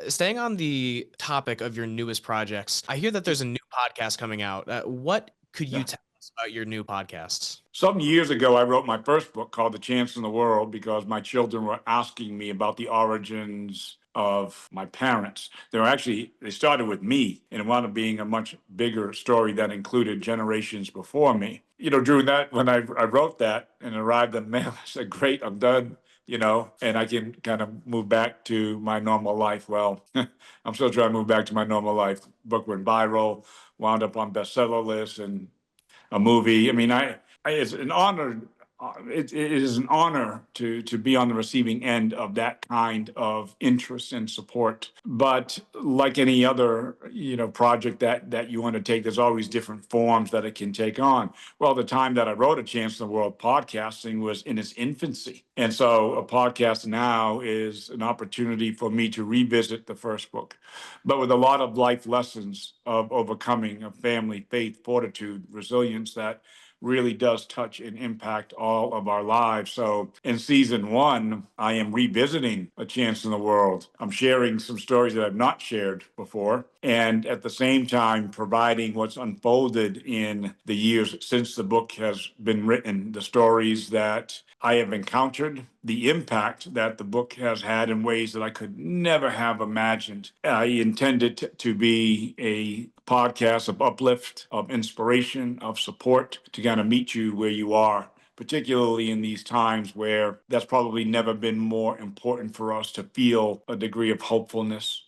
Staying on the topic of your newest projects, I hear that there's a new podcast coming out. What could you Yeah. tell us about your new podcasts? Some years ago, I wrote my first book called The Chance in the World because my children were asking me about the origins of my parents. They started with me and it wound up being a much bigger story that included generations before me. During that, when I wrote that and arrived at mail, I said, great, I'm done. And I can kind of move back to my normal life. Well, I'm still trying to move back to my normal life. Book went viral, wound up on bestseller lists, and a movie. It's an honor. It is an honor to be on the receiving end of that kind of interest and support. But like any other project that you want to take, there's always different forms that it can take on. Well, the time that I wrote A Chance in the World, podcasting was in its infancy, and so a podcast now is an opportunity for me to revisit the first book, but with a lot of life lessons of overcoming of family, faith, fortitude, resilience that really does touch and impact all of our lives. So in season one, I am revisiting A Chance in the World. I'm sharing some stories that I've not shared before, and at the same time, providing what's unfolded in the years since the book has been written, the stories that I have encountered, the impact that the book has had in ways that I could never have imagined. I intend it to be a podcast of uplift, of inspiration, of support to kind of meet you where you are, particularly in these times where that's probably never been more important for us to feel a degree of hopefulness,